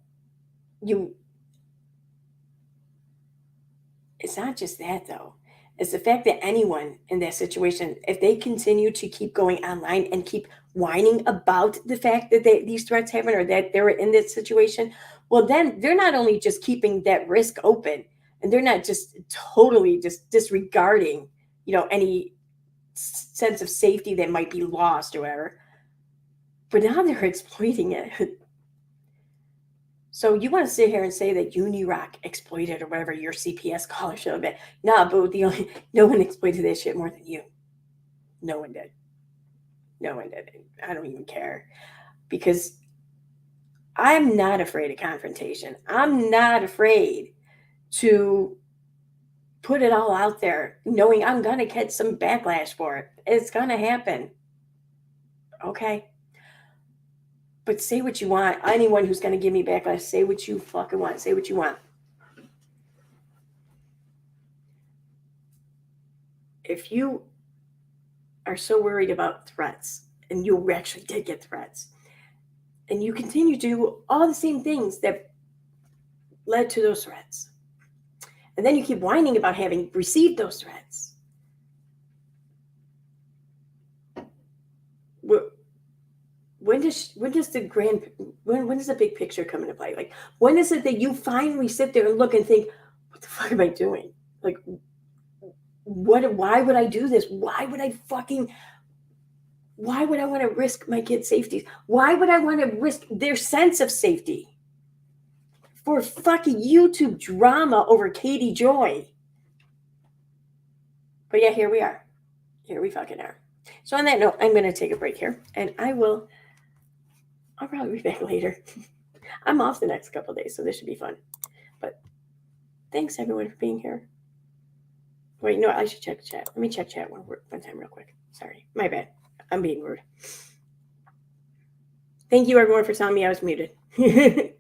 it's not just that though. It's the fact that anyone in that situation, if they continue to keep going online and keep whining about the fact that these threats happen or that they're in this situation, well, then they're not only just keeping that risk open, and they're not just totally just disregarding, any sense of safety that might be lost or whatever, but now they're exploiting it. So you want to sit here and say that UniRock exploited or whatever your CPS scholarship bit? Nah, but no one exploited that shit more than you. No one did. No one did. I don't even care, because I'm not afraid of confrontation. I'm not afraid to put it all out there, knowing I'm gonna get some backlash for it. It's gonna happen. Okay. But say what you want. Anyone who's going to give me backlash, say what you fucking want. Say what you want. If you are so worried about threats, and you actually did get threats, and you continue to do all the same things that led to those threats, and then you keep whining about having received those threats, when does the big picture come into play? Like, when is it that you finally sit there and look and think, what the fuck am I doing? Like, why would I do this? Why would I want to risk my kids' safety? Why would I want to risk their sense of safety for fucking YouTube drama over Katie Joy? But yeah, here we are. Here we fucking are. So on that note, I'm going to take a break here, and I'll probably be back later. I'm off the next couple of days, so this should be fun. But thanks, everyone, for being here. Wait, no, I should check chat. Let me check chat one time real quick. Sorry, my bad. I'm being rude. Thank Thank you, everyone, for telling me I was muted. Yeah,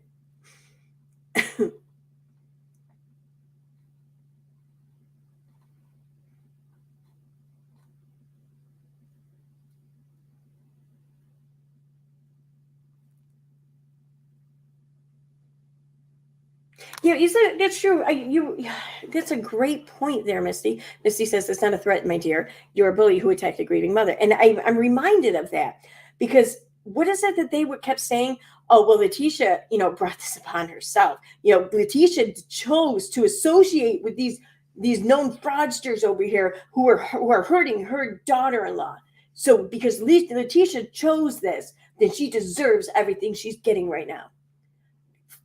you said that's true. That's a great point there, Misty. Misty says it's not a threat, my dear. You're a bully who attacked a grieving mother, and I'm reminded of that because what is it that they kept saying? Oh, well, Letitia, brought this upon herself. Letitia chose to associate with these known fraudsters over here who are hurting her daughter-in-law. So because Letitia chose this, then she deserves everything she's getting right now.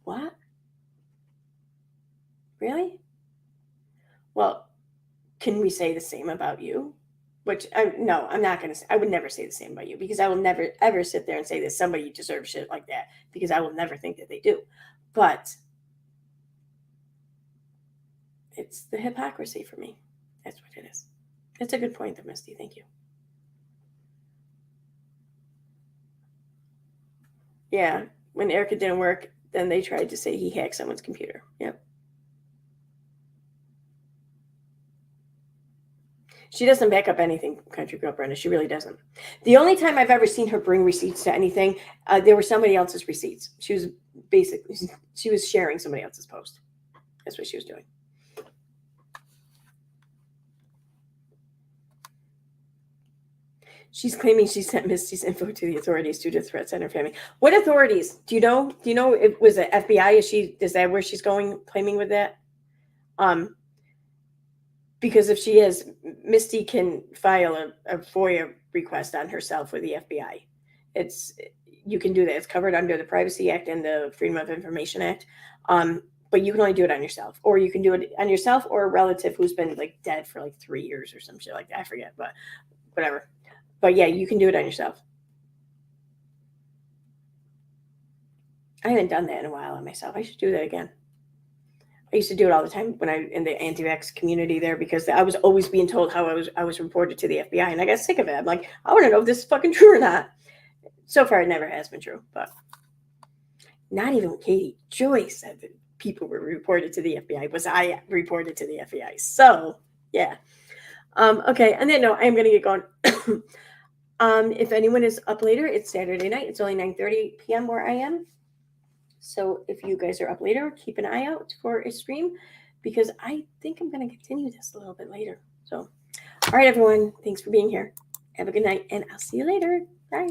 What? Really? Well, can we say the same about you? Which no, I'm not going to say. I would never say the same about you because I will never ever sit there and say that somebody deserves shit like that because I will never think that they do. But it's the hypocrisy for me. That's what it is. That's a good point, though, Misty. Thank you. Yeah, when Erica didn't work, then they tried to say he hacked someone's computer. Yep. She doesn't back up anything, Country Girl Brenda. She really doesn't. The only time I've ever seen her bring receipts to anything, there were somebody else's receipts. She was sharing somebody else's post. That's what she was doing. She's claiming she sent Misty's info to the authorities due to threats on her family. What authorities? Do you know? Do you know? It was the FBI. Is that where she's going? Claiming with that? Because if she is, Misty can file a FOIA request on herself with the FBI. You can do that. It's covered under the Privacy Act and the Freedom of Information Act. But you can only do it on yourself, or you can do it on yourself or a relative who's been dead for 3 years or some shit like that. I forget, but whatever. But yeah, you can do it on yourself. I haven't done that in a while on myself. I should do that again. I used to do it all the time when in the anti-vax community there because I was always being told how I was reported to the FBI, and I got sick of it. I'm like, I want to know if this is fucking true or not. So far, it never has been true, but not even Katie Joy said that people were reported to the FBI. Was I reported to the FBI? So yeah. Okay, and then no, I am going to get going. If anyone is up later, it's Saturday night. It's only 9:30 p.m. where I am. So if you guys are up later, keep an eye out for a stream because I think I'm going to continue this a little bit later. So, all right, everyone. Thanks for being here. Have a good night, and I'll see you later. Bye.